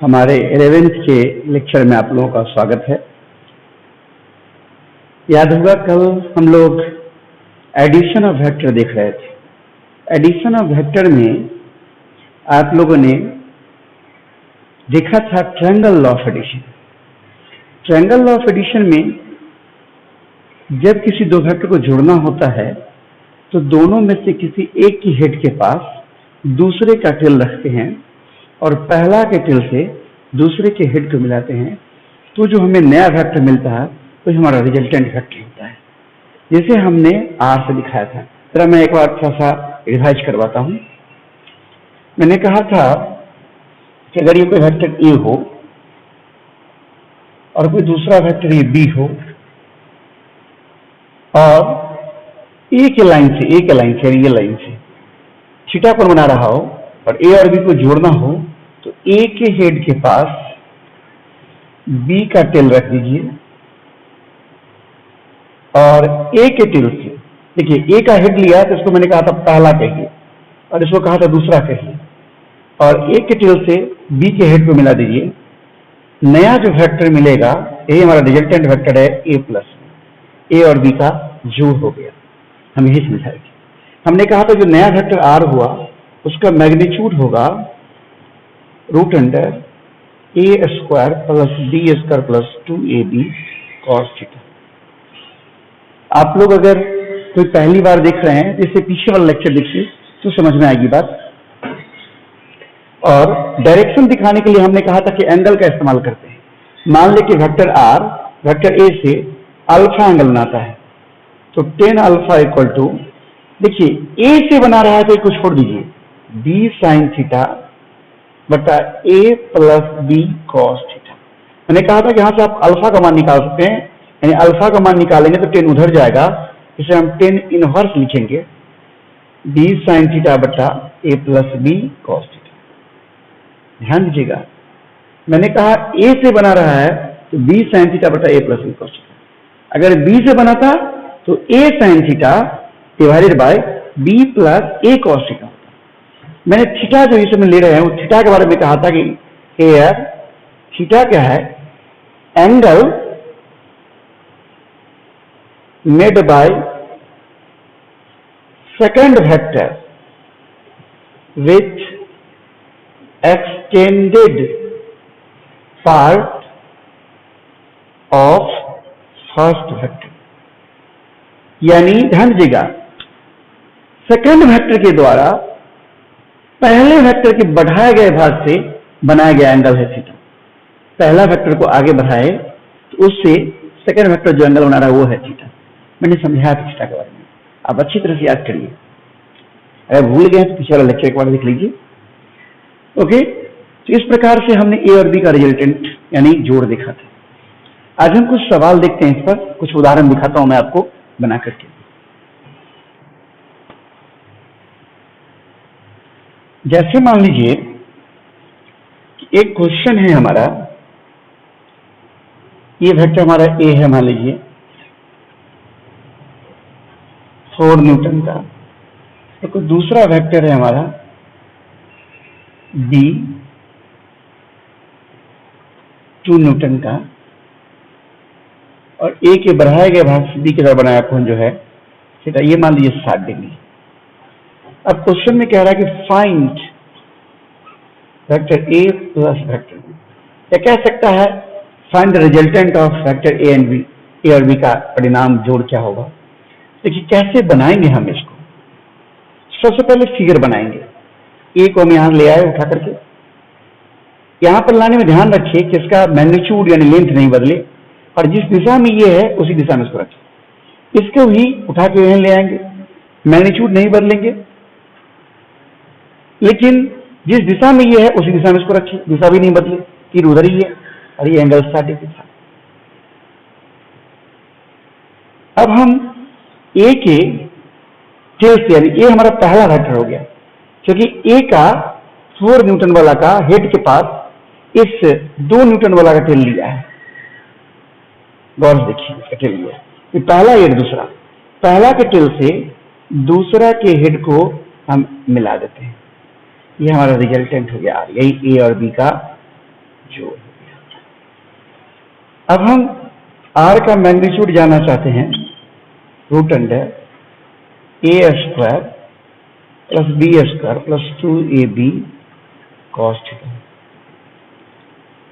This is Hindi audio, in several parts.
हमारे 11th के लेक्चर में आप लोगों का स्वागत है। याद होगा कल हम लोग एडिशन ऑफ वेक्टर देख रहे थे। एडिशन ऑफ वेक्टर में आप लोगों ने देखा था triangle law of addition. Triangle law of addition में जब किसी दो वेक्टर को जोड़ना होता है तो दोनों में से किसी एक की हेड के पास दूसरे का टेल रखते हैं और पहला के टेल से दूसरे के हेड को मिलाते हैं, तो जो हमें नया वेक्टर मिलता है वो तो हमारा रिजल्टेंट वेक्टर होता है, जैसे हमने आर से दिखाया था। जरा मैं एक बार थोड़ा सा रिवाइज करवाता हूँ। मैंने कहा था कि अगर ये कोई वेक्टर ए हो और कोई दूसरा वेक्टर ये बी हो और ए के लाइन से रियल लाइन से थीटा कोण बना रहा हो और ए और बी को जोड़ना हो तो ए के हेड के पास बी का टेल रख दीजिए और ए के टेल से, देखिए ए का हेड लिया तो इसको मैंने कहा था पहला कहिए और इसको कहा था दूसरा कहिए, और ए के टेल से बी के हेड को मिला दीजिए। नया जो वेक्टर मिलेगा यही हमारा रिजल्टेंट वेक्टर है ए प्लस, ए और बी का जोड़ हो गया। हम यही समझाएंगे। हमने कहा था जो नया वेक्टर आर हुआ उसका मैग्नीट्यूड होगा root under A square plus B square plus 2ab cos theta. आप लोग अगर कोई पहली बार देख रहे हैं जैसे पीछे वाला लेक्चर देखिए तो समझ में आएगी बात। और डायरेक्शन दिखाने के लिए हमने कहा था कि एंगल का इस्तेमाल करते हैं। मान लें कि वेक्टर आर वेक्टर ए से अल्फा एंगल बनाता है तो tan अल्फा इक्वल टू, देखिए ए से बना रहा है तो इसको छोड़ दीजिए, बी साइन थीटा बटा A plus B cos theta. मैंने कहा था कि यहां से आप अल्फा का मान निकाल सकते हैं, यानी अल्फा का मान निकालेंगे तो tan उधर जाएगा, इसे हम tan इनवर्स लिखेंगे, बी साइन थीटा बटा A plus B cos theta. ध्यान दीजिएगा, मैंने कहा ए से बना रहा है तो बी साइन थीटा बटा A plus B cos theta. अगर बी से बना था तो A sine theta divided by B plus A cos theta. मैंने थीटा जो इसमें ले रहे हैं वो थीटा के बारे में कहा था कि हेयर थीटा क्या है, angle made by second vector with extended part of first vector. यानी ध्यान दीजिएगा, सेकंड वेक्टर के द्वारा पहले वेक्टर के बढ़ाए गए भाग से बनाया गया एंगल है थीटा। पहला वेक्टर को आगे बढ़ाए तो उससे सेकंड वेक्टर जो एंगल बना रहा है वो है थीटा। मैंने समझाया था थीटा के बारे में, आप अच्छी तरह से याद करिए। अगर भूल गए तो पिछले वाला लेक्चर एक बार देख लीजिए। ओके, तो इस प्रकार से हमने ए और बी का रिजल्टेंट यानी जोड़ देखा था। आज हम कुछ सवाल देखते हैं, इस पर कुछ उदाहरण दिखाता हूं मैं आपको बना करके। जैसे मान लीजिए कि एक क्वेश्चन है हमारा, ये वेक्टर हमारा ए है मान लीजिए 4 न्यूटन का, तो कोई दूसरा वेक्टर है हमारा बी 2 न्यूटन का, और ए के बढ़ाए गए भाग से बी की तरफ बनाया कोण जो है थीटा, ये मान लीजिए 60 डिग्री। अब क्वेश्चन में कह रहा है कि find vector A plus vector B, या कह सकता है find the resultant of vector A and B, A और बी का परिणाम जोड़ क्या होगा। देखिए कैसे बनाएंगे हम इसको। सबसे पहले फिगर बनाएंगे। ए को हम यहां ले आए उठा करके, यहां पर लाने में ध्यान रखिए कि इसका मैग्नीट्यूड यानी लेंथ नहीं बदले, और जिस दिशा में ये है उसी दिशा में इसको रखें। इसको भी उठा के यहां ले आएंगे, मैग्नीट्यूड नहीं बदलेंगे, लेकिन जिस दिशा में ये है उसी दिशा में इसको रखिए, दिशा भी नहीं बदले, तीर उधर ही है और ये एंगल 60 डिग्री था। अब हम ए के टेल से, यानी ए हमारा पहला वेक्टर हो गया, क्योंकि ए का 4 न्यूटन वाला का हेड के पास इस 2 न्यूटन वाला का टेल लिया है। गौर से देखिए, इसका टेल लिया है, ये पहला ये दूसरा, पहला के टेल से दूसरा के हेड को हम मिला देते हैं, ये हमारा रिजल्टेंट हो गया। यही ए और बी का जोड़। अब हम r का मैग्नीट्यूड जानना चाहते हैं, root under A square plus B square plus 2ab cos theta.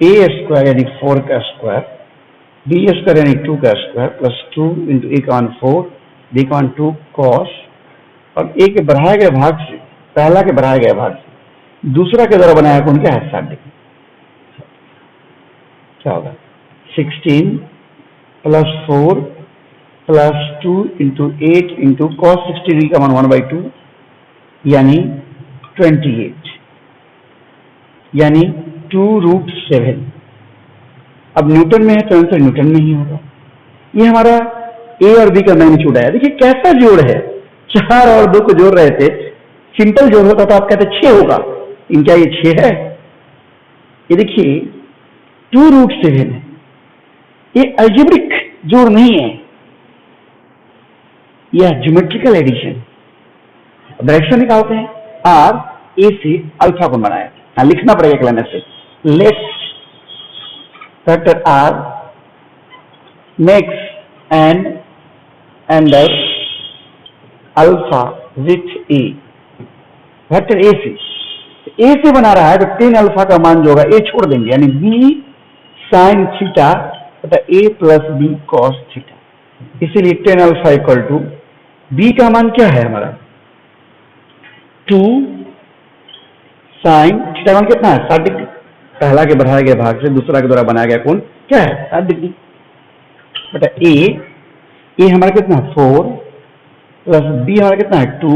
A square यानी 4 का स्क्वायर, बी स्क्वायर यानी 2 का स्क्वायर प्लस 2 इंटू ए का 4 बी का 2 cos, और ए के बढ़ाए गए भाग से, पहला के बढ़ाए गए भाग से दूसरा के द्वारा बनाया कौन क्या है 60 डिग्री। क्या होगा 16 plus 4 plus 2 into 8 into cos 60 degree का मान 1/2 यानी 28 यानी 2√7। अब न्यूटन में है तो आंसर न्यूटन में ही होगा। ये हमारा ए और बी का मैग्नीट्यूड आया। देखिए कैसा जोड़ है, 4 और 2 को जोड़ रहे थे, सिंपल जोड़ होता तो आप कहते 6 होगा, लेकिन क्या ये 6 है? ये देखिए 2√7 है, ये अलजेब्रिक जोड़ नहीं है, यह ज्योमेट्रिकल एडिशन। डायरेक्शन निकालते हैं, आर ए से अल्फा को बनाया, हाँ लिखना पड़ेगा एक लाइन से, let vector R makes an angle alpha with A. Vector A से बना रहा है तो टेन अल्फा का मान जो होगा ए छोड़ देंगे, यानी बी साइन थीटा तथा A plus B cos theta. इसीलिए tan alpha equal to B का मान क्या है हमारा 2 साइन थीटा, मान कितना है 60 डिग्री। पहला के बढ़ाए गए भाग से दूसरा के द्वारा बनाया गया कोण क्या है 60 डिग्री बटा ए हमारा कितना 4 प्लस बी हमारा कितना है 2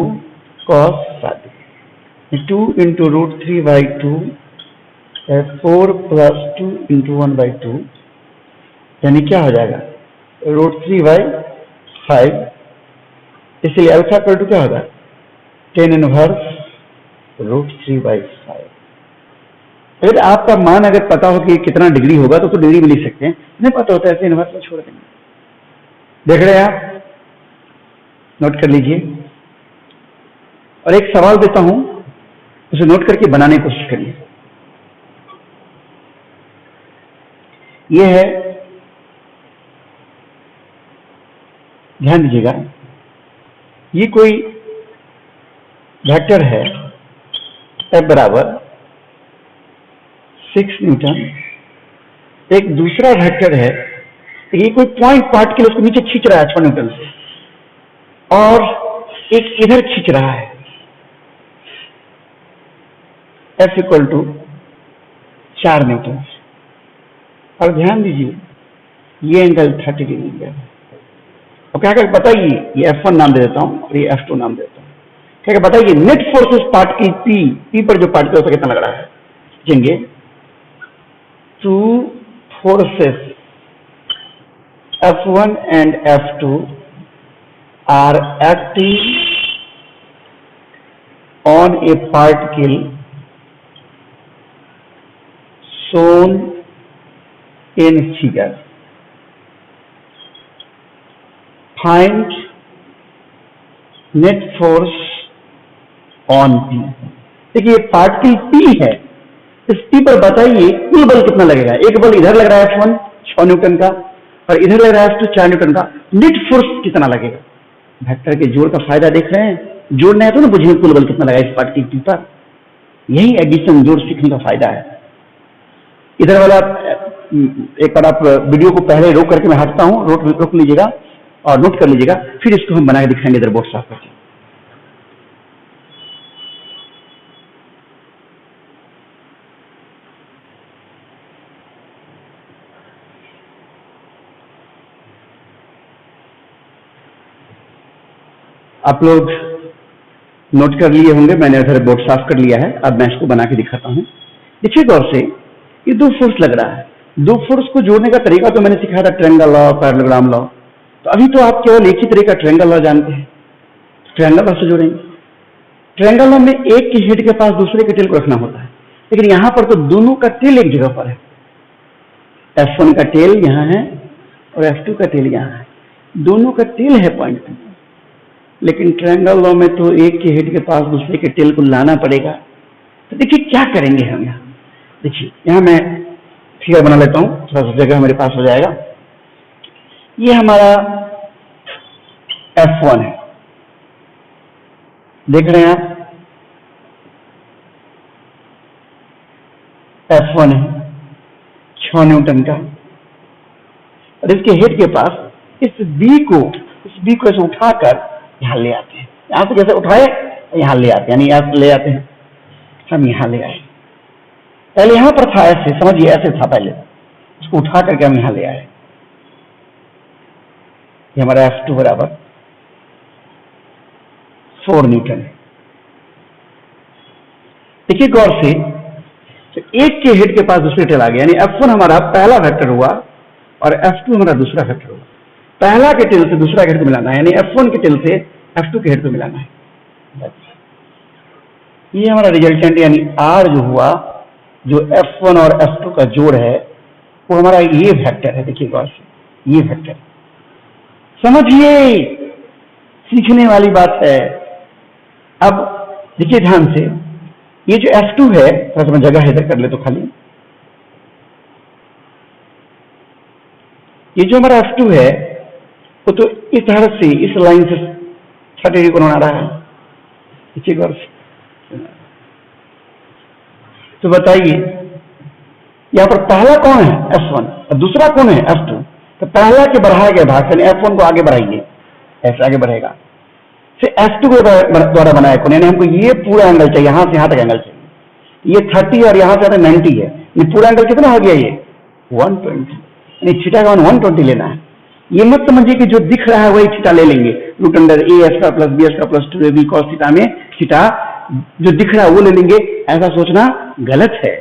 cos 60 degree. 2 into √3/2 4 plus 2 into 1/2 यानी क्या हो जाएगा √3/5। इसलिए अल्फा इक्वल टू क्या होगा 10 इनवर्स √3/5। अगर आपका मान अगर पता हो कि कितना डिग्री होगा तो डिग्री में लिख सकते हैं, नहीं पता होता है ऐसे इनवर्स में छोड़ देंगे। देख रहे हैं आप, नोट कर लीजिए। और एक सवाल देता हूं, उसे नोट करके बनाने की कोशिश करिए। यह है, ध्यान दीजिएगा, ये कोई वेक्टर है F बराबर 6 न्यूटन, एक दूसरा वेक्टर है, ये कोई पॉइंट पार्ट के लिए उसको नीचे खींच रहा है 6 न्यूटन से, और एक इधर खींच रहा है F इक्वल टू 4 न्यूटन। और ध्यान दीजिए ये एंगल 30 डिग्री है। और क्या कर बताइए, ये F1 नाम दे देता हूं और ये F2 नाम दे देता हूं। क्या बताइए नेट फोर्सेस पार्ट की P पर जो पार्टिकल उसका कितना लग रहा है? समझेंगे 2 forces F1 and F2 are acting on a particle shown in figure. Find net force on P। देखिए पार्टिकल P है, इस P पर बताइए कुल बल कितना लगेगा। एक बल इधर लग रहा है F1 6 न्यूटन का, और इधर लग रहा है F2 4 न्यूटन का, नेट फोर्स कितना लगेगा? वेक्टर के जोड़ का फायदा देख रहे हैं, जोड़ना है तो ना बुझिए कुल बल कितना लगेगा इस पार्टिकल P पर। यही एडिशन जोड़ सीखने का फायदा है। इधर वाला एक बार आप वीडियो को पहले रोक करके मैं हटता हूं, रोक लीजिएगा और नोट कर लीजिएगा, फिर इसको हम बना के दिखाएंगे इधर बोर्ड साफ करके। आप लोग नोट कर लिए होंगे, मैंने इधर बोर्ड साफ कर लिया है। अब मैं इसको बना के दिखाता हूं। देखिए गौर से, ये 2 फोर्स लग रहा है। 2 फोर्स को जोड़ने का तरीका तो मैंने सिखाया था ट्रायंगल लॉ, पैरेललोग्राम लॉ। तो अभी तो आप केवल एक ही तरीका ट्रायंगल लॉ जानते हैं, ट्रायंगल लॉ से जोड़ेंगे। ट्रायंगल लॉ में एक के हेड के पास दूसरे के टेल को रखना होता है, लेकिन यहां पर तो दोनों का टेल एक जगह पर है। F1 का टेल यहां है और F2 का टेल यहां है, दोनों का टेल है पॉइंट पे। लेकिन ट्रायंगल लॉ में तो एक के हेड के पास दूसरे के टेल को लाना पड़ेगा। तो देखिए क्या करेंगे हम यहाँ। देखिए यहाँ मैं फिगर बना लेता हूं, थोड़ा सा जगह मेरे पास हो जाएगा। ये हमारा F1 है, देख रहे हैं आप, F1 है 6 न्यूटन का, और इसके हेड के पास इस B को ऐसे उठाकर यहां ले आते हैं, यहां से जैसे उठाए यहां ले आते हैं, यानी यहां ले आते हैं, हम यहां ले आए। पहले यहां पर था ऐसे, समझिए ऐसे था पहले, उसको उठा करके हम यहां ले आए। ये हमारा F2 बराबर 4 न्यूटन है। देखिए गौर से, तो एक के हेड के पास दूसरे टेल आ गया, यानी F1 हमारा पहला वेक्टर हुआ और F2 हमारा दूसरा वेक्टर हुआ। पहला के टेल से दूसरा के हेड को मिलाना है, यानी F1 के टेल से F2 के हेड को मिलाना है। ये हमारा रिजल्टेंट यानी R जो हुआ, जो F1 और F2 का जोड़ है, वो हमारा ये वेक्टर है। देखिए गौर से, ये वेक्टर समझिए, सीखने वाली बात है। अब देखिए ध्यान से, ये जो F2 है, थोड़ा सा मैं जगह इधर कर ले तो खाली, ये जो हमारा F2 है वो तो इस तरह से, इस लाइन से 30 डिग्री कोण बना रहा है। देखिए गौर से, तो बताइए यहां पर पहला कौन है F1 और दूसरा कौन है F2, तो पहला के बढ़ाए गए भाग से F1 को आगे बढ़ाइए, ऐसे आगे बढ़ेगा, फिर F2 को द्वारा बनाया कोण, यानी हमको ये पूरा एंगल चाहिए, यहां से यहां तक एंगल चाहिए। ये 30 और यहां से 90 है, ये पूरा एंगल कितना हो गया, ये 120, यानी थीटा का मान 120 लेना है। ये मत समझिए कि जो दिख रहा है वही थीटा ले लेंगे, root under A square plus B square plus 2ab cos theta में थीटा जो दिख रहा है वो ले लेंगे, ऐसा सोचना गलत है।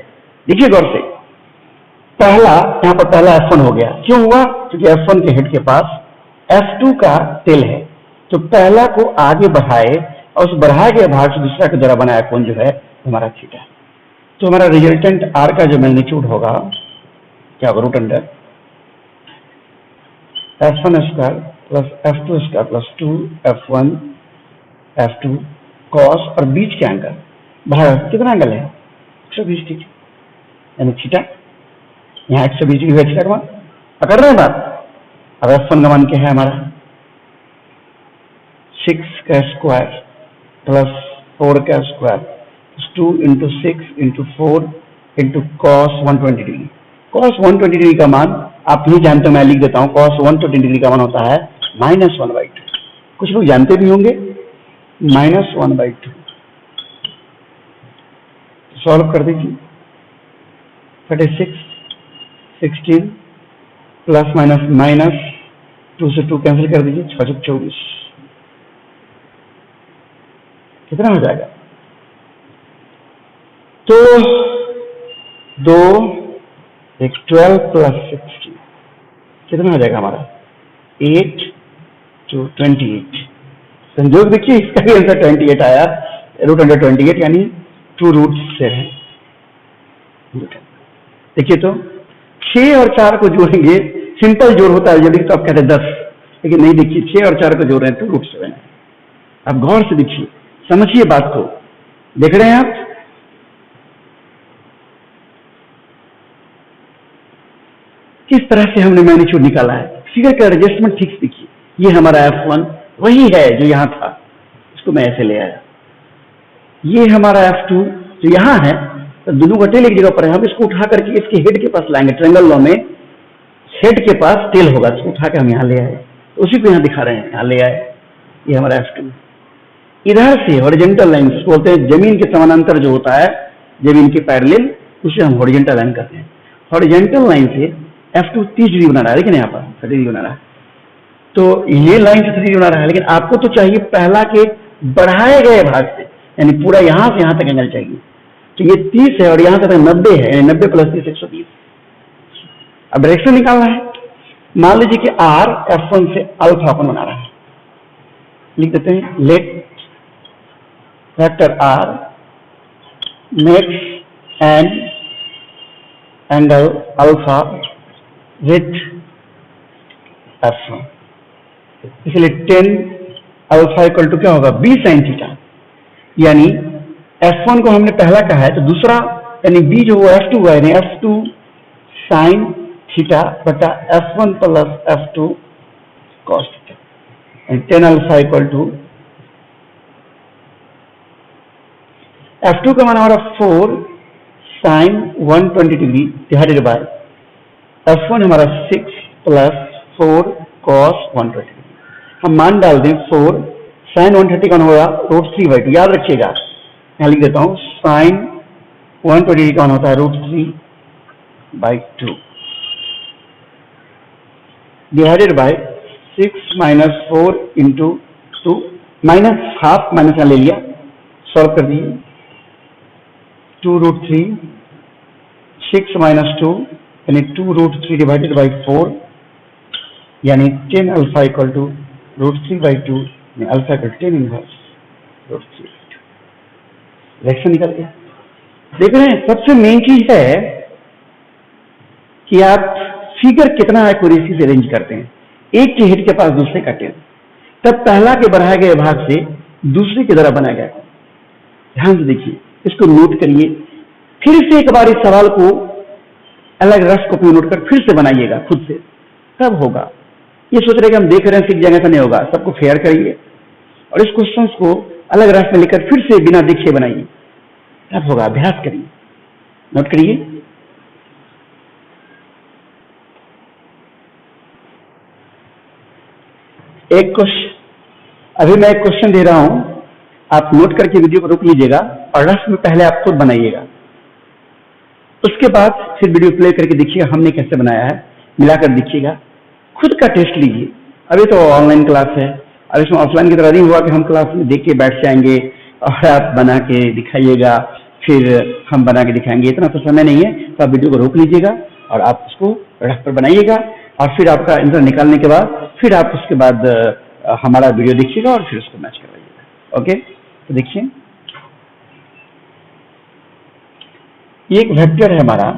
देखिए गौर से, पहला यहां पर पहला F1 हो गया, क्यों हुआ, क्योंकि F1 के हेड के पास F2 का टेल है, तो पहला को आगे बढ़ाए और उस बढ़ाए गए भाग से दूसरा के द्वारा बनाया कोण जो है हमारा थीटा। तो हमारा रिजल्टेंट R का जो मैग्नीट्यूड होगा क्या होगा, root under F1 square plus F2 square plus 2F1 F2 cos, और बीच के एंगल भाग कितना एंगल है 120 डिग्री, यानी थीटा, यहाँ 120 डिग्री थीटा का मान पकड़ रहे हैं बात। अब F1 का मान क्या है हमारा 6 का स्क्वायर प्लस 4 का square 2 into 6 into 4 into cos 120 degree. cos 120 degree का मान आप नहीं जानते, मैं लिख देता हूं, cos 120 डिग्री का मान होता है -1/2। कुछ लोग जानते भी होंगे, -1/2। सॉल्व कर दीजिए, 36 16 प्लस माइनस माइनस 2 से 2 कैंसिल कर दीजिए, 6 से 24 कितना हो जाएगा, तो 2 एक 12 प्लस 16 कितना हो जाएगा हमारा 8 to 28। संयोग देखिए, इसका भी आंसर 28 आया, रूट अंडर 28, यानी 2 रूट से है। देखिए तो 6 और 4 को जोड़ेंगे, सिंपल जोड़ होता है जल्दी, तो आप कहते हैं 10, लेकिन नहीं, देखिए 6 और 4 को जोड़ रहे हैं तो रूट 7 है। अब गौर से देखिए, समझिए बात को, देख रहे हैं आप, किस तरह से हमने मैग्नीट्यूड निकाला है, फिगर का एडजस्टमेंट ठीक से देखिए। ये हमारा F1 वही है जो यहां था, इसको मैं ऐसे ले आया। ये हमारा F2 जो यहां है, तो दोनों का टेल एक जगह पर है, हम इसको उठा करके इसके हेड के पास लाएंगे। ट्रायंगल लॉ में हेड के पास टेल होगा, इसको उठा के हम यहां ले आए, तो उसी को यहां दिखा रहे हैं, यहां ले आए। ये हमारा F2 इधर से हॉरिजॉन्टल लाइन बोलते हैं, जमीन के समानांतर जो होता है, जमीन के पैरेलल, उसे हम हॉरिजॉन्टल लाइन कहते हैं। हॉरिजॉन्टल लाइन से F2 30 डिग्री बना रहा है, लेकिन यहाँ पर 30 डिग्री बना रहा है, तो ये लाइन से 30 डिग्री बना रहा है, लेकिन आपको तो चाहिए पहला के बढ़ाए गए भाग से, यानी पूरा यहां से यहां तक एंगल चाहिए। तो ये 30 है और यहां से 90 है, यानी 90 प्लस 30 120। अब डायरेक्शन निकालना है। मान लीजिए कि R F1 से अल्फा कोण बना रहा है, लिख देते हैं, let vector R makes an angle alpha with F1, इसलिए 10 अल्फा इक्वल टू क्या होगा, 20 sin थीटा। यानी F1 को हमने पहला कहा है, तो दूसरा यानी B जो हुआ F2 हुआ, यानी F2 साइन थीटा बटा f1 plus f2 cos theta, and tan alpha equal to f2 का मान हमारा 4 sign 120 degree divided by f1 हमारा 6 प्लस 4 कॉस 120 डिग्री। हम मान डाल दें 4 साइन 130 का होगा √3/2, याद रखिएगा, यहाँ लिख देता हूं साइन 120 का होता है √3/2 divided by 6 minus 4 into 2 minus half, minus यहाँ ले लिया, सॉल्व कर दिए 2√3 6 माइनस 2 यानी 2√3 डिवाइडेड बाई 4 यानी 10 अल्फा इक्वल टू √3/2 यानी अल्फा इक्वल 10 इनवर्स √3/2। रिएक्शन निकल गया। देख रहे हैं, सबसे मेन चीज है कि आप फिगर कितना एक्यूरेसी से अरेंज करते हैं। एक के हेड के पास दूसरे का टेन, तब पहला के बढ़ाए गए भाग से दूसरे की तरह बनाया गया। ध्यान से देखिए, इसको नोट करिए, फिर से एक बार इस सवाल को अलग रफ कॉपी नोट कर फिर से बनाइएगा खुद से, तब होगा। ये सोच रहे कि हम देख रहे हैं सीख जाने का नहीं होगा, सबको फेयर करिए और इस क्वेश्चंस को अलग रफ में लिखकर फिर से बिना देखे बनाइए, तब होगा। अभ्यास करिए, नोट करिए। एक क्वेश्चन, अभी मैं एक क्वेश्चन दे रहा हूं, आप नोट करके वीडियो को रोक लीजिएगा और रफ में पहले आप खुद बनाइएगा, उसके बाद फिर वीडियो प्ले करके देखिएगा हमने कैसे बनाया है, मिलाकर देखिएगा, खुद का टेस्ट लीजिए। अभी तो ऑनलाइन क्लास है, अब इसमें ऑफलाइन की तरह नहीं हुआ कि हम क्लास में देख के बैठ जाएंगे और आप बना के दिखाइएगा फिर हम बना के दिखाएंगे, इतना तो समय नहीं है। तो आप वीडियो को रोक लीजिएगा और आप उसको रफ पर बनाइएगा और फिर आपका आंसर निकालने के बाद फिर आप उसके बाद हमारा वीडियो देखिएगा और फिर उसको मैच करवाइएगा। ओके, तो देखिए ये एक वेक्टर है हमारा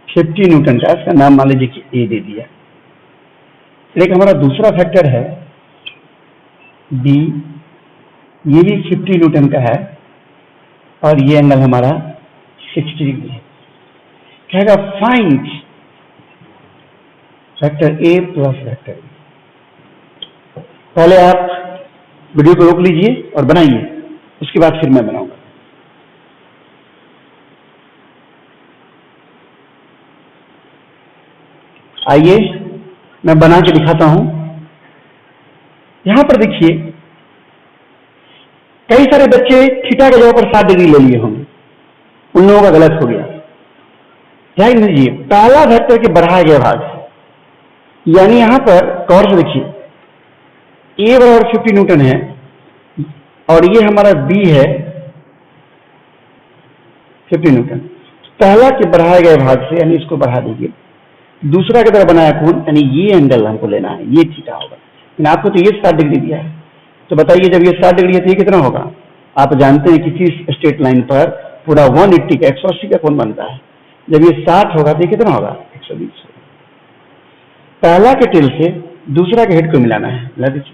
50 न्यूटन का, इसका नाम मान लीजिए कि ए दे दिया। एक हमारा दूसरा फैक्टर है बी, ये भी 50 न्यूटन का है और ये एंगल हमारा 60 डिग्री है। कहेगा find vector A plus vector B. पहले आप वीडियो को रोक लीजिए और बनाइए, उसके बाद फिर मैं बनाऊंगा। आइए मैं बना के दिखाता हूं। यहां पर देखिए कई सारे बच्चे थीटा के जगह पर 60 डिग्री ले लिए होंगे, उन लोगों का गलत हो गया। ध्यान दीजिए, पहला वेक्टर के बढ़ाए गए भाग, यानी यहां पर गौर से देखिए ए बराबर 50 न्यूटन है और ये हमारा बी है 50 न्यूटन। पहला के बढ़ाए गए भाग से यानी इसको बढ़ा दीजिए, दूसरा की तरह बनाया कौन, यानी ये एंगल हमको लेना है, ये थीटा होगा। लेकिन आपको तो ये 60 डिग्री दिया है, तो बताइए जब ये 60 डिग्री है तो ये कितना होगा। आप जानते हैं किसी स्ट्रेट लाइन पर पूरा 180 का 180 का कोण बनता है, जब ये 60 होगा तो ये कितना होगा 120 होगा। पहला के टेल से दूसरा के हेड को मिलाना है, मिला दीजिए,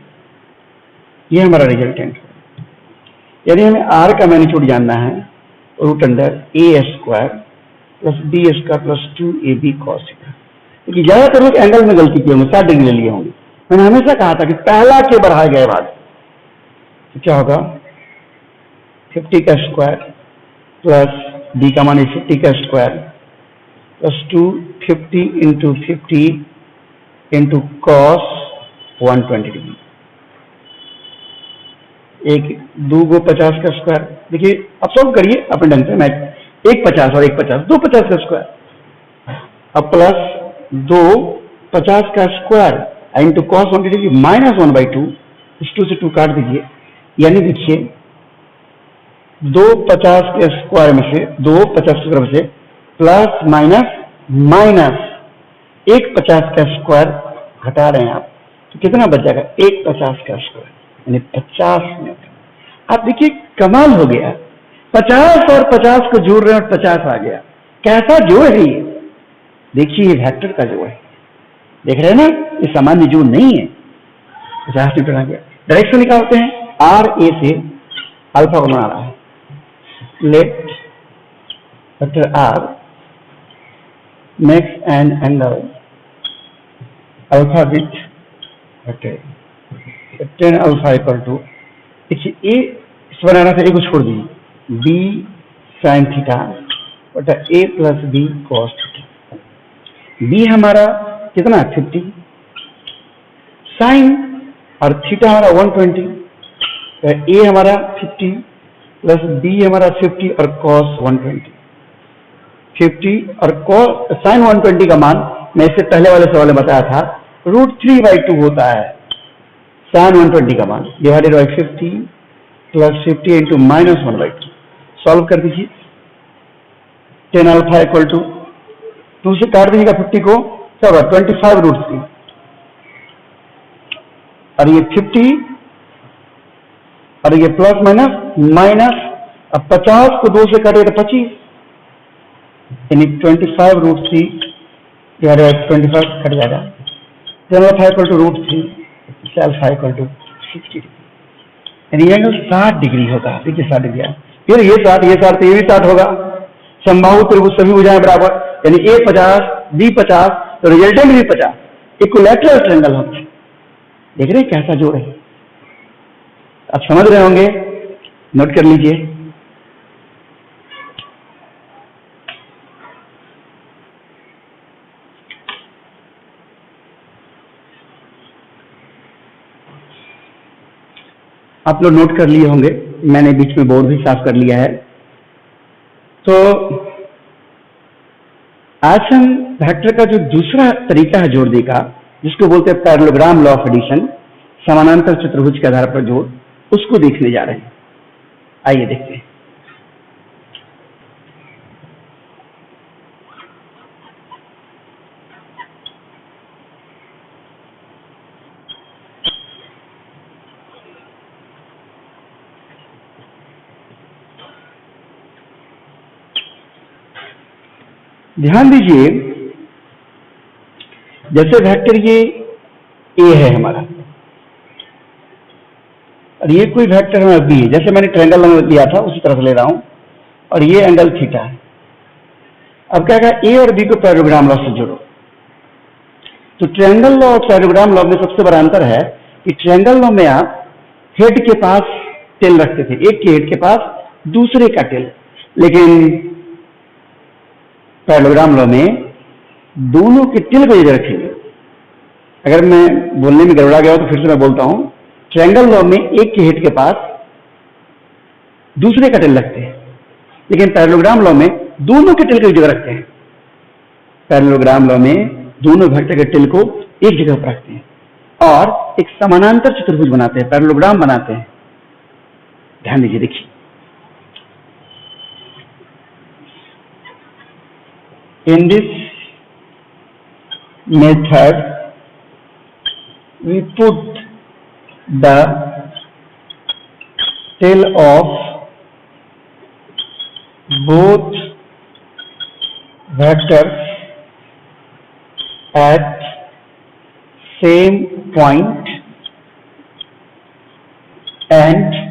ये हमारा रिजल्टेंट है। यानी हमें आर का मैग्नीट्यूड जानना है, √a² plus b² plus 2ab cos theta. क्योंकि ज्यादातर लोग एंगल में गलती किए होंगे, 60 डिग्री ले लिए होंगे। मैंने हमेशा कहा था कि पहला के बढ़ाए गए भाग तो क्या होगा 50 का स्क्वायर प्लस b का मान 50 का square plus 250 into 50 into cos 120 degree, एक 2 को 50 का स्क्वायर। देखिए अब सॉल्व करिए अपने ढंग से, मैं 1 50 और 1 50 2 50 का स्क्वायर, अब प्लस 2 50 का square into cos 120 degree minus 1/2, इस 2 से 2 काट दीजिए। यानी देखिए 2 50 के स्क्वायर में से 2 50 की तरफ से प्लस माइनस माइनस 1 50 का स्क्वायर घटा रहे हैं आप, तो कितना बच जाएगा 1 50 का स्क्वायर यानी 50 न्यूटन। आप देखिए कमाल हो गया, 50 और 50 को जोड़ रहे हैं और 50 आ गया। कैसा जोड़ है ये, देखिए ये वेक्टर का जोड़ है, देख रहे हैं ना, ये सामान्य जोड़ नहीं है। 50 न्यूटन आ गया। डायरेक्शन निकालते हैं, आर ए से अल्फा को बना रहा है, let vector R makes an angle alpha with vector tan alpha equal to, देखिए ए इस बनाना था, ए को छोड़ दीजिए, बी साइन थीटा बटा A plus B cos theta. B हमारा कितना 50, साइन और थीटा हमारा 120, तो ए हमारा 50 प्लस बी हमारा 50 और कॉस 120। 50 और कॉस साइन 120 का मान मैं इससे पहले वाले सवाल में बताया था, √3/2 होता है साइन 120 का मान, divided by 50 plus 50 into -1/2। Solve कर दीजिए, tan अल्फा इक्वल टू 2 से काट दीजिएगा 50 को, क्या होगा 25√3, और ये 50 और ये प्लस माइनस, अब 50 को 2 से काटे तो 25, यानी 25√3 डिवाइडेड 25 कट जाएगा। tan alpha equal to √3, alpha equal to 60 degree, यानी एंगल 60 डिग्री होता है। देखिए 60 डिग्री, फिर ये 60 तो ये भी 60 होगा। समबाहु त्रिभुज सभी भुजाएं बराबर, यानी ए 50 बी 50 तो रिजल्टेंट भी 50, इक्विलैटरल ट्रायंगल होता है। देख रहे हैं कैसा जोड़ है, आप समझ रहे होंगे, नोट कर लीजिए। आप लोग नोट कर लिए होंगे, मैंने बीच में बोर्ड भी साफ कर लिया है। तो आज हम वेक्टर का जो दूसरा तरीका है जोड़ने का, जिसको बोलते हैं पैरेललोग्राम लॉ ऑफ एडिशन, समानांतर चतुर्भुज के आधार पर जोड़, उसको देखने जा रहे हैं। आइए देखते हैं। ध्यान दीजिए, जैसे वेक्टर ये ए है हमारा, और ये कोई वेक्टर हमारा बी है, जैसे मैंने ट्रायंगल लिया था उसी तरह से ले रहा हूं, और ये एंगल थीटा है। अब क्या कहा, ए और बी को पैरेललोग्राम लॉ से जोड़ो। तो ट्रायंगल लॉ और पैरेललोग्राम लॉ में सबसे बड़ा अंतर है कि ट्रायंगल लॉ में आप हेड के पास टेल रखते थे, एक के हेड के पास दूसरे का टेल, लेकिन पैरेललोग्राम लॉ में दोनों के टेल को जगह रखेंगे। अगर मैं बोलने में गड़बड़ा गया हो तो फिर से मैं बोलता हूं, ट्रायंगल लॉ में एक के हेड के पास दूसरे का टेल रखते हैं, लेकिन पैरेललोग्राम लॉ में दोनों के टेल को एक जगह रखते हैं। पैरेललोग्राम लॉ में दोनों वेक्टर के टेल को एक जगह पर रखते हैं और एक समानांतर चतुर्भुज बनाते हैं, पैरेललोग्राम बनाते हैं। ध्यान दीजिए, देखिए in this method we put the tail of both vectors at same point and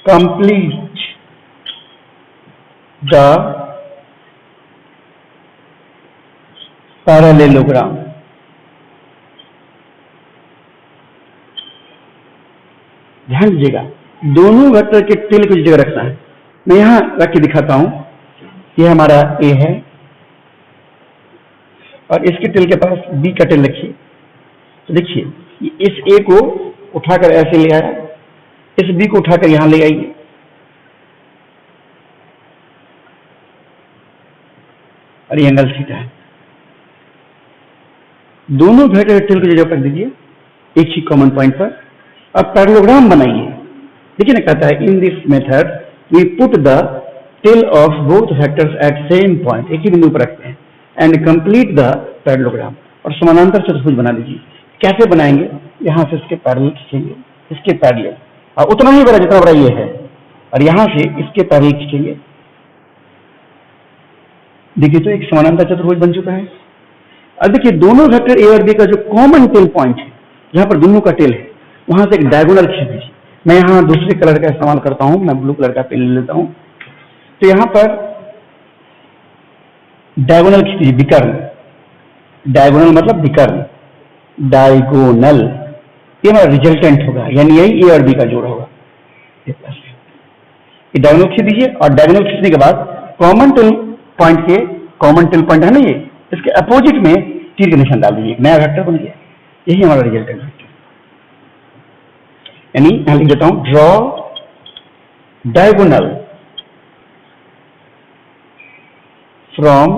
complete the parallelogram. ध्यान दीजिएगा, दोनों वेक्टर के टेल को जगह रखना है। मैं यहां रख के दिखाता हूं, ये हमारा ए है और इसके टेल के पास बी का टेल रखिए। तो देखिए, इस ए को उठाकर ऐसे ले आया, इस बी को उठाकर यहां ले आइए, और ये एंगल थीटा है। दोनों वेक्टर टेल को जगह रख दीजिए एक ही कॉमन पॉइंट पर। अब पैरेललोग्राम बनाइए। देखिए ना, कहता है in this method we put the tail of both vectors at same point, एक ही बिंदु पर रखते हैं, एंड कंप्लीट द पैरेललोग्राम, और समानांतर चतुर्भुज बना दीजिए। कैसे बनाएंगे, यहां से इसके पैरेलल खींचेंगे, इसके पैरेलल, और उतना ही बड़ा जितना बड़ा ये है, और यहां से इसके पैरेलल खींचेंगे। देखिए तो एक समानांतर चतुर्भुज बन चुका है। अब देखिए, दोनों वेक्टर ए और बी का जो कॉमन टेल पॉइंट है, जहां पर दोनों का टेल है, वहां से एक डायगोनल खींच दीजिए। मैं यहां दूसरे कलर का इस्तेमाल करता हूं, मैं ब्लू कलर का पेन ले लेता हूं। तो यहां पर डायगोनल खींच दीजिए, विकर्ण, डायगोनल मतलब विकर्ण, डायगोनल, ये हमारा रिजल्टेंट होगा, यानी यही ए और बी का जोड़ होगा। ये डायगोनल खींच दीजिए और डायगोनल खींचने के बाद कॉमन टेल पॉइंट के, कॉमन टेल पॉइंट है ना ये, इसके अपोजिट में तीर का निशान डाल दीजिए, नया वेक्टर बन गया। यही हमारा रिजल्टेंट वेक्टर, यानी यहां लिख देता हूं, draw diagonal from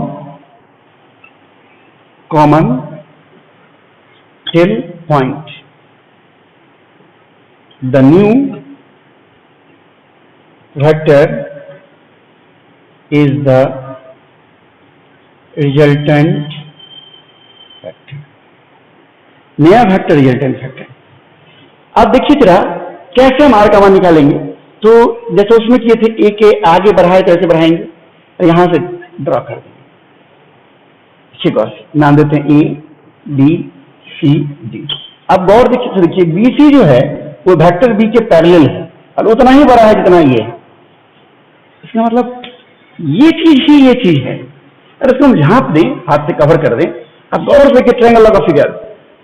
common tail point the new vector is the resultant vector, नया वेक्टर रिजल्टेंट वेक्टर। अब देखिए जरा कैसे हम आर का मान निकालेंगे। तो जैसे उसमें किए थे, ए के आगे बढ़ाए तो ऐसे बढ़ाएंगे और यहां से ड्रॉ कर देंगे, ठीक है, नाम देते हैं ए बी सी डी। अब गौर देखिए, बी सी जो है वो वेक्टर बी के पैरेलल है और उतना ही बड़ा है जितना ये है। इसका मतलब ये चीज ही ये चीज है। अगर इसको हम झांप दें, हाथ से कवर कर दें, अब गौर से देखिए ट्रायंगल का फिगर,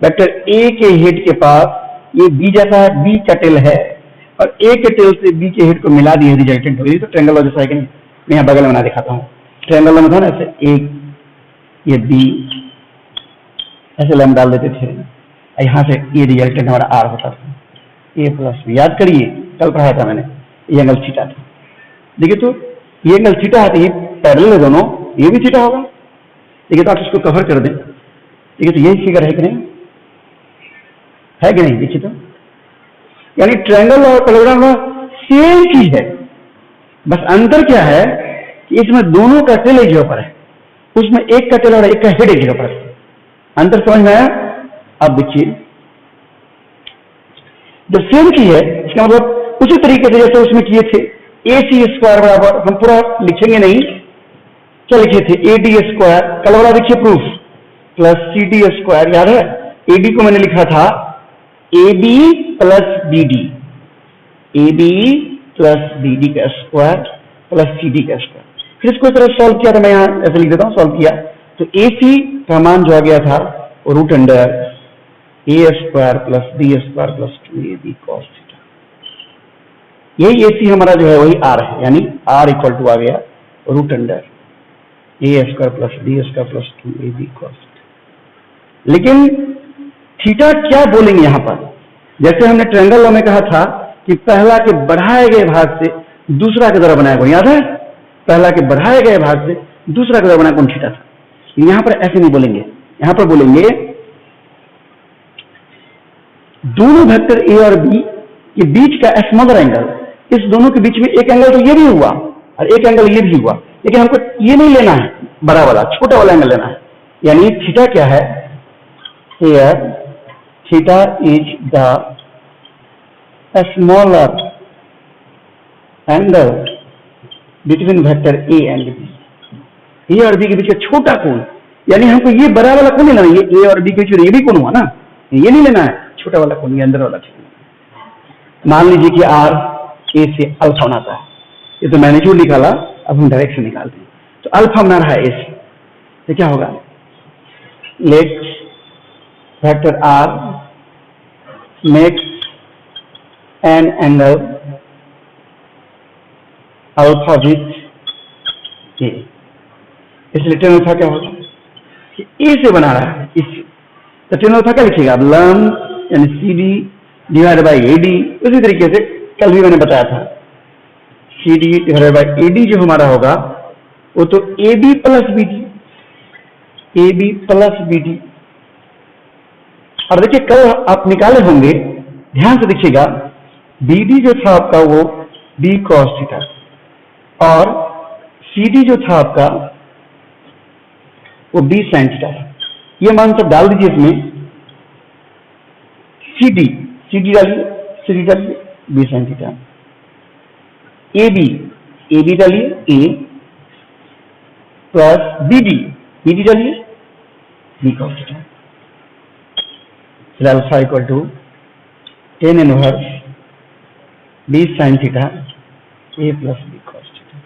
वेक्टर ए के हेड के पास ये बी जैसा है, बी का टेल है और ए के टेल से बी के हेड को मिला दिए, रिजल्टेंट हो गई। तो ट्रायंगल जैसा है कि नहीं, मैं यहाँ बगल में बना दिखाता हूँ। ट्रायंगल में था ना ऐसे, ए ये बी ऐसे लैम डाल देते थे, यहाँ से ये रिजल्टेंट हमारा आर होता था, ए प्लस बी। याद करिए, कल पढ़ाया था मैंने, ये एंगल थीटा था। देखिए तो ये एंगल थीटा है, तो ये पैरेलल है दोनों, ये भी थीटा होगा। देखिए तो आप इसको कवर कर दें, देखिए तो यही फिगर है कि नहीं, है कि नहीं, देखिए तो यानी ट्रायंगल और पैरेललोग्राम सेम चीज है, बस अंतर क्या है कि इसमें दोनों का टेल एक जगह पर है, उसमें एक का टेल और एक का हेड एक जगह पर है। अंतर समझ में आया? अब देखिए जब सेम चीज है, इसका मतलब उसी तरीके से जैसे उसमें किए थे, ए सी स्क्वायर बराबर, हम पूरा लिखेंगे नहीं, क्या लिखे थे, ए डी स्क्वायर, कल वाला देखिए proof, plus C D square. याद है, ए डी को मैंने लिखा था A B plus B D, A B plus B D का स्क्वायर प्लस सी डी का स्क्वायर। फिर इसको इस तरह सॉल्व किया था, मैं यहाँ ऐसे लिख देता हूँ, सॉल्व किया तो ए सी का मान जो आ गया था root under A square plus B square plus 2ab cos theta. यही ए सी हमारा जो है वही आर है, यानी आर इक्वल टू आ गया root under A square plus B square plus 2ab cos theta. लेकिन थीटा क्या बोलेंगे यहाँ पर, जैसे हमने ट्रायंगल में कहा था कि पहला के बढ़ाए गए भाग से दूसरा के द्वारा बनाया कौन, याद है, पहला के बढ़ाए गए भाग से दूसरा के द्वारा बनाया कौन, थीटा था। यहाँ पर ऐसे नहीं बोलेंगे, यहाँ पर बोलेंगे दोनों वेक्टर ए और बी के बीच का स्मॉलर एंगल, इस दोनों के बीच में एक एंगल तो ये भी हुआ और एक एंगल ये भी हुआ, लेकिन हमको ये नहीं लेना है, बड़ा वाला छोटा वाला एंगल लेना है। यानी थीटा क्या है, here theta is the smaller angle between vector A and B. A और बी के बीच का छोटा कोण, यानी हमको ये बड़ा वाला कोण लेना है, ये ए और बी के बीच ये भी कोण हुआ ना, ये नहीं लेना है, छोटा वाला कोण, ये अंदर वाला। मान लीजिए कि आर ए से अल्फा बनाता है, ये तो मैग्नीट्यूड निकाला, अब हम डायरेक्शन निकालते हैं। तो अल्फा बना रहा है ए से, तो क्या होगा, let vector R make an angle alpha with A. इसलिए टेन अल्फा क्या होगा, ए से बना रहा है इससे, तो टेन अल्फा क्या लिखिएगा, लंब यानी C D divide by A D. उसी तरीके से कल भी मैंने बताया था, C D divide by A D जो हमारा होगा वो तो A B plus B D, A B plus B D. और देखिए कल आप निकाले होंगे, ध्यान से देखिएगा, बी डी जो था आपका वो बी कॉस थीटा और सी डी जो था आपका वो बी साइन थीटा था। ये मान सब डाल दीजिए इसमें, सी डी डालिए, सी डी डालिए B sine theta, A B डालिए ए प्लस बी डी डालिए बी कॉस थीटा। फिर alpha equal to tan inverse B sine theta A plus B cos theta.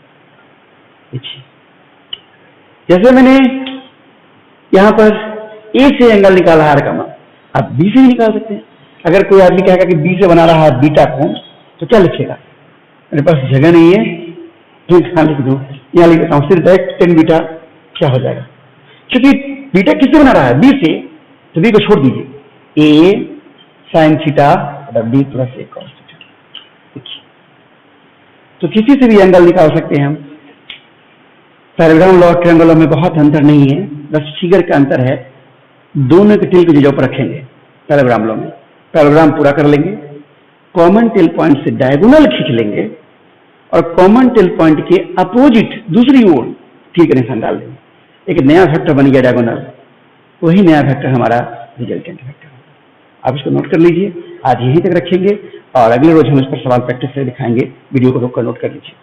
जैसे मैंने यहाँ पर ए से एंगल निकाला है आर, आप बी से ही निकाल सकते हैं। अगर कोई आदमी कहेगा कि बी से बना रहा है बीटा कोण, तो क्या लिखेगा? मेरे पास जगह नहीं है तो यहाँ लिख दूं, यहाँ लिख देता हूँ सिर्फ डायरेक्ट टेन बीटा क्या हो जाएगा, क्योंकि बीटा किससे बना रहा है? बी से, तो बी को छोड़ दीजिए, ए sine theta B plus A cos theta. तो किसी से भी एंगल निकाल सकते हैं हम। पैराग्राम लॉ ट्रायंगल में बहुत अंतर नहीं है, बस फिगर का अंतर है। दोनों के टिल की जगह पर रखेंगे पैराग्राम लॉ में। पैराग्राम पूरा कर लेंगे, कॉमन टेल पॉइंट से डायगोनल खींच लेंगे और कॉमन टेल पॉइंट के अपोजिट दूसरी ओर ठीक निशान डाल देंगे। एक नया वेक्टर बन गया डायगोनल, वही नया वेक्टर हमारा रिजल्टेंट वेक्टर। आप इसको नोट कर लीजिए। आज यहीं तक रखेंगे और अगले रोज हम इस पर सवाल प्रैक्टिस से दिखाएंगे। वीडियो को रोक कर नोट कर लीजिए।